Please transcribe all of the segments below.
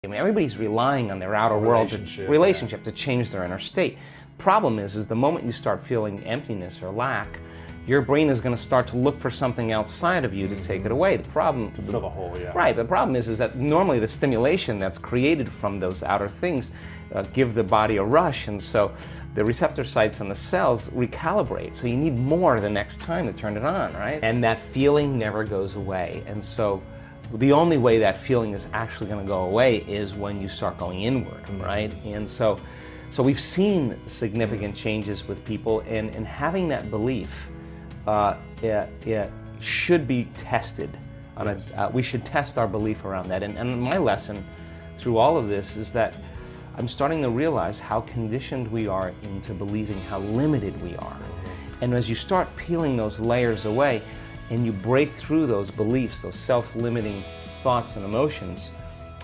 I mean, everybody's relying on their outer world relationship to change their inner state. Problem is the moment you start feeling emptiness or lack, your brain is going to start to look for something outside of you to take it away. The problem to fill the hole, yeah. Right. The problem is that normally the stimulation that's created from those outer things give the body a rush, and so the receptor sites on the cells recalibrate. So you need more the next time to turn it on, right? And that feeling never goes away. And so the only way that feeling is actually going to go away is when you start going inward, right? And so we've seen significant changes with people, and having that belief it should be tested. We should test our belief around that. And my lesson through all of this is that I'm starting to realize how conditioned we are into believing how limited we are. And as you start peeling those layers away and you break through those beliefs, those self-limiting thoughts and emotions,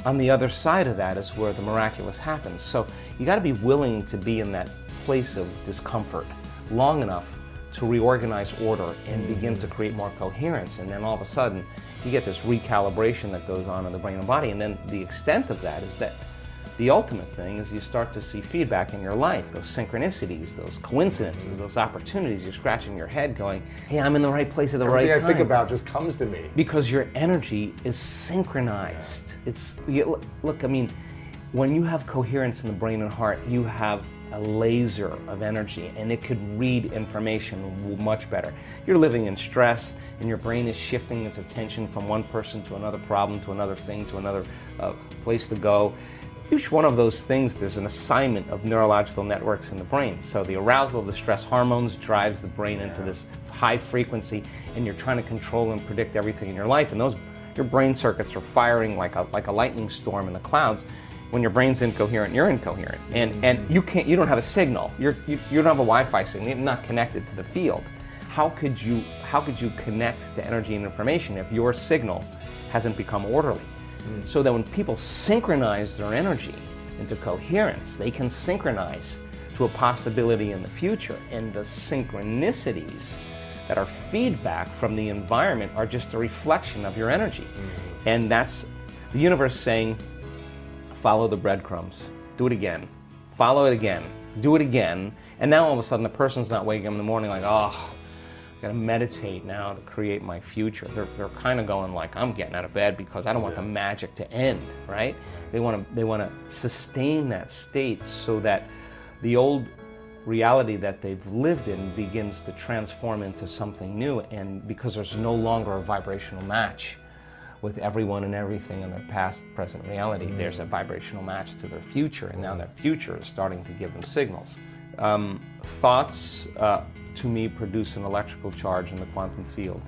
on the other side of that is where the miraculous happens. So you got to be willing to be in that place of discomfort long enough to reorganize order and begin to create more coherence. And then all of a sudden you get this recalibration that goes on in the brain and body. And then the extent of that is that the ultimate thing is you start to see feedback in your life, those synchronicities, those coincidences, those opportunities. You're scratching your head going, hey, I'm in the right place at the right time. Everything I think about just comes to me. Because your energy is synchronized. Look, I mean, when you have coherence in the brain and heart, you have a laser of energy, and it could read information much better. You're living in stress, and your brain is shifting its attention from one person to another problem, to another thing, to another place to go. Each one of those things, there's an assignment of neurological networks in the brain. So the arousal of the stress hormones drives the brain into this high frequency, and you're trying to control and predict everything in your life. And your brain circuits are firing like a lightning storm in the clouds. When your brain's incoherent, you're incoherent, and you don't have a signal. You don't have a Wi-Fi signal. You're not connected to the field. How could you connect to energy and information if your signal hasn't become orderly? So that when people synchronize their energy into coherence, they can synchronize to a possibility in the future. And the synchronicities that are feedback from the environment are just a reflection of your energy. And that's the universe saying, follow the breadcrumbs, do it again, follow it again, do it again. And now all of a sudden the person's not waking up in the morning like, oh, I gotta meditate now to create my future. They're kind of going like, I'm getting out of bed because I don't want the magic to end, right? They want to sustain that state so that the old reality that they've lived in begins to transform into something new. And because there's no longer a vibrational match with everyone and everything in their past, present reality, there's a vibrational match to their future, and now their future is starting to give them signals. Thoughts, to me, produce an electrical charge in the quantum field,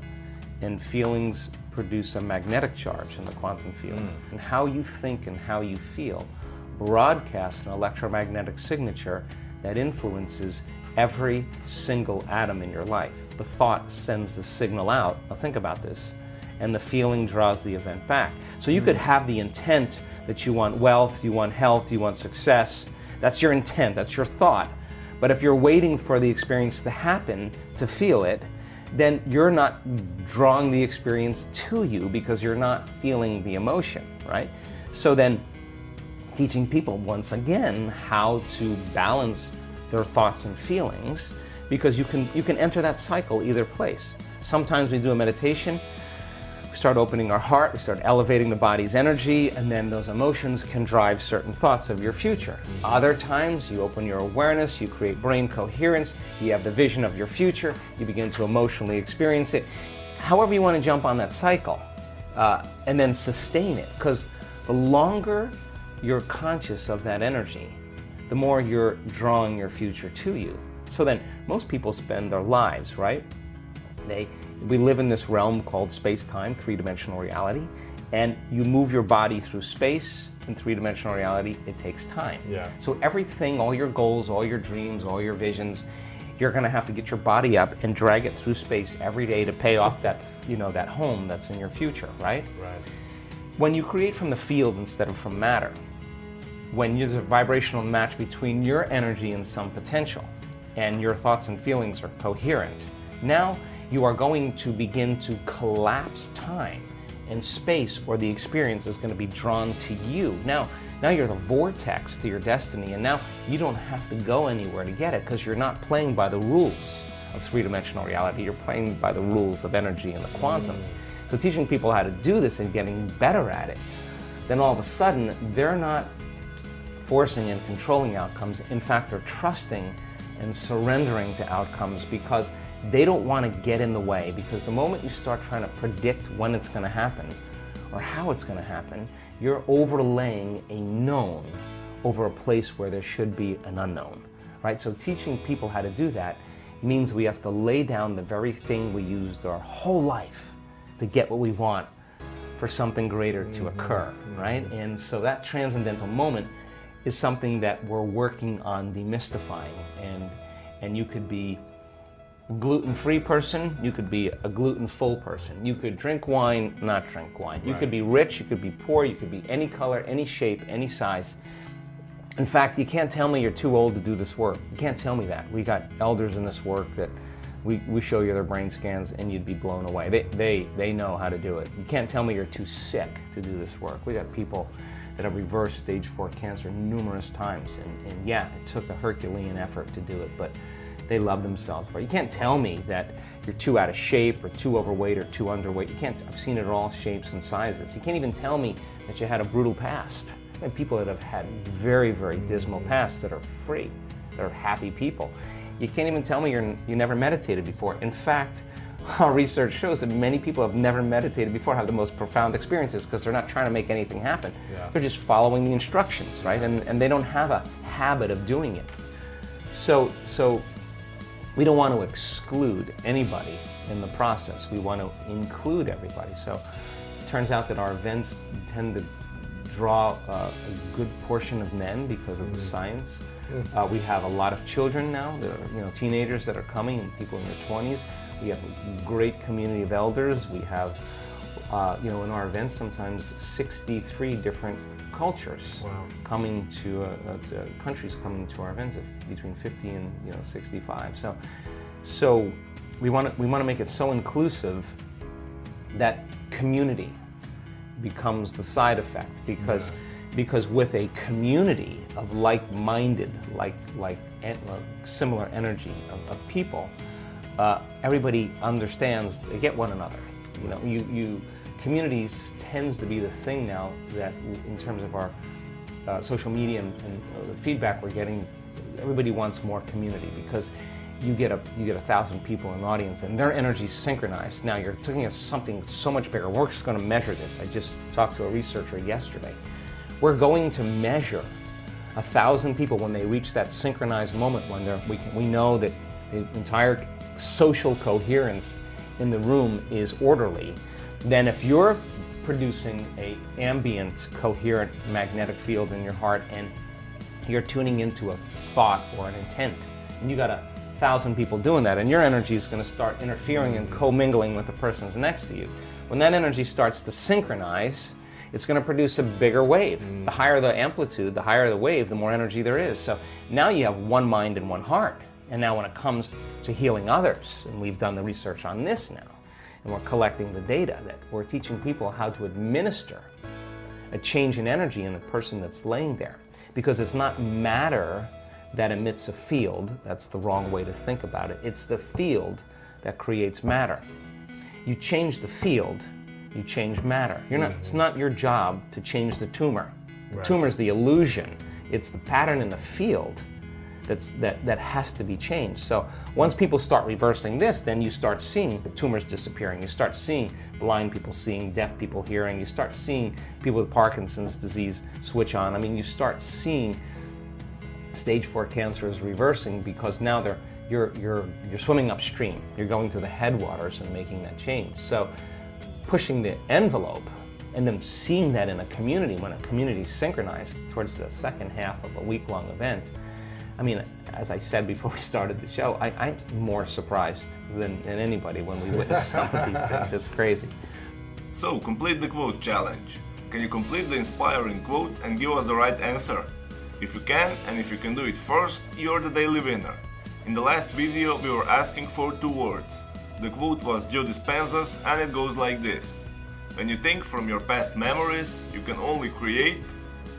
and feelings produce a magnetic charge in the quantum field. And how you think and how you feel broadcasts an electromagnetic signature that influences every single atom in your life. The thought sends the signal out. Now think about this. And the feeling draws the event back. So you could have the intent that you want wealth, you want health, you want success. That's your intent, that's your thought. But if you're waiting for the experience to happen to feel it, then you're not drawing the experience to you because you're not feeling the emotion, right? So then teaching people once again how to balance their thoughts and feelings, because you can enter that cycle either place. Sometimes we do a meditation, we start opening our heart, we start elevating the body's energy, and then those emotions can drive certain thoughts of your future. Other times, you open your awareness, you create brain coherence, you have the vision of your future, you begin to emotionally experience it. However you want to jump on that cycle, and then sustain it, because the longer you're conscious of that energy, the more you're drawing your future to you. So then, most people spend their lives, right? We live in this realm called space-time, three-dimensional reality, and you move your body through space. In three-dimensional reality, it takes time. So everything, all your goals, all your dreams, all your visions, you're going to have to get your body up and drag it through space every day to pay off that, that home that's in your future, right? When you create from the field instead of from matter, when there's a vibrational match between your energy and some potential, and your thoughts and feelings are coherent, now you are going to begin to collapse time and space or the experience is going to be drawn to you. Now you're the vortex to your destiny, and now you don't have to go anywhere to get it because you're not playing by the rules of three-dimensional reality. You're playing by the rules of energy and the quantum. So teaching people how to do this and getting better at it, then all of a sudden they're not forcing and controlling outcomes. In fact, they're trusting and surrendering to outcomes because they don't want to get in the way. Because the moment you start trying to predict when it's going to happen or how it's going to happen, you're overlaying a known over a place where there should be an unknown, right? So teaching people how to do that means we have to lay down the very thing we used our whole life to get what we want for something greater to occur, right? And so that transcendental moment is something that we're working on demystifying. And you could be a gluten-free person, you could be a gluten-full person. You could drink wine, not drink wine. You could be rich, you could be poor, you could be any color, any shape, any size. In fact, you can't tell me you're too old to do this work. You can't tell me that. We got elders in this work that we show you their brain scans and you'd be blown away. They know how to do it. You can't tell me you're too sick to do this work. We got people that have reversed stage 4 cancer numerous times. And yeah, it took a Herculean effort to do it, but they love themselves for it. You can't tell me that you're too out of shape or too overweight or too underweight. You can't. I've seen it all shapes and sizes. You can't even tell me that you had a brutal past. And people that have had very, very dismal pasts that are free, that are happy people. You can't even tell me you never meditated before. In fact, our research shows that many people have never meditated before have the most profound experiences because they're not trying to make anything happen. Yeah. They're just following the instructions, right? And they don't have a habit of doing it. So we don't want to exclude anybody in the process. We want to include everybody. So it turns out that our events tend to draw a good portion of men because of the science. We have a lot of children now, that are, teenagers that are coming and people in their 20s. We have a great community of elders. We have, in our events sometimes 63 different cultures coming to countries coming to our events of between 50 and 65. So we want to make it so inclusive that community becomes the side effect because with a community of like-minded, similar energy of people, everybody understands, they get one another. Communities tends to be the thing now that, in terms of our social media and the feedback we're getting, everybody wants more community because you get 1,000 people in an audience and their energy is synchronized. Now you're looking at something so much bigger. We're just going to measure this. I just talked to a researcher yesterday. We're going to measure 1,000 people when they reach that synchronized moment when we know that the entire social coherence in the room is orderly. Then if you're producing an ambient, coherent magnetic field in your heart and you're tuning into a thought or an intent, and you got 1,000 people doing that, and your energy is going to start interfering and commingling with the person who's next to you. When that energy starts to synchronize, it's going to produce a bigger wave. The higher the amplitude, the higher the wave, the more energy there is. So now you have one mind and one heart. And now when it comes to healing others, and we've done the research on this now, and we're collecting the data, that we're teaching people how to administer a change in energy in the person that's laying there. Because it's not matter that emits a field. That's the wrong way to think about it. It's the field that creates matter. You change the field, you change matter. It's not your job to change the tumor. The tumor is the illusion. It's the pattern in the field that has to be changed. So once people start reversing this, then you start seeing the tumors disappearing. You start seeing blind people seeing, deaf people hearing. You start seeing people with Parkinson's disease switch on. I mean, you start seeing stage 4 cancer is reversing because now you're swimming upstream. You're going to the headwaters and making that change. So pushing the envelope and then seeing that in a community, when a community is synchronized towards the second half of a week-long event, I mean, as I said before we started the show, I'm more surprised than anybody when we witness some of these things. It's crazy. So, complete the quote challenge. Can you complete the inspiring quote and give us the right answer? If you can, and if you can do it first, you're the daily winner. In the last video, we were asking for 2 words. The quote was Joe Dispenza's, and it goes like this. When you think from your past memories, you can only create.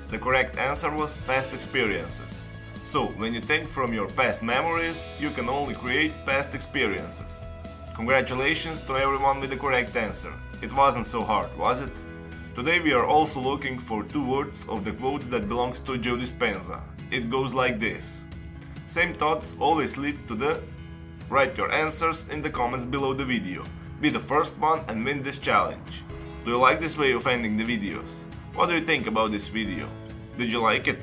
The correct answer was past experiences. So, when you think from your past memories, you can only create past experiences. Congratulations to everyone with the correct answer. It wasn't so hard, was it? Today we are also looking for 2 words of the quote that belongs to Joe Dispenza. It goes like this. Same thoughts always lead to the... Write your answers in the comments below the video. Be the first one and win this challenge. Do you like this way of ending the videos? What do you think about this video? Did you like it?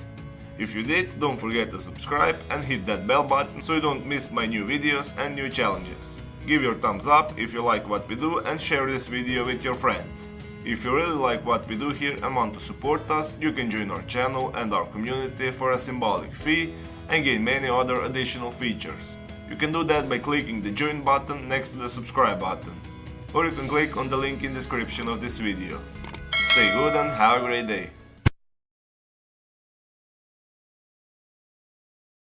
If you did, don't forget to subscribe and hit that bell button so you don't miss my new videos and new challenges. Give your thumbs up if you like what we do and share this video with your friends. If you really like what we do here and want to support us, you can join our channel and our community for a symbolic fee and gain many other additional features. You can do that by clicking the join button next to the subscribe button. Or you can click on the link in the description of this video. Stay good and have a great day.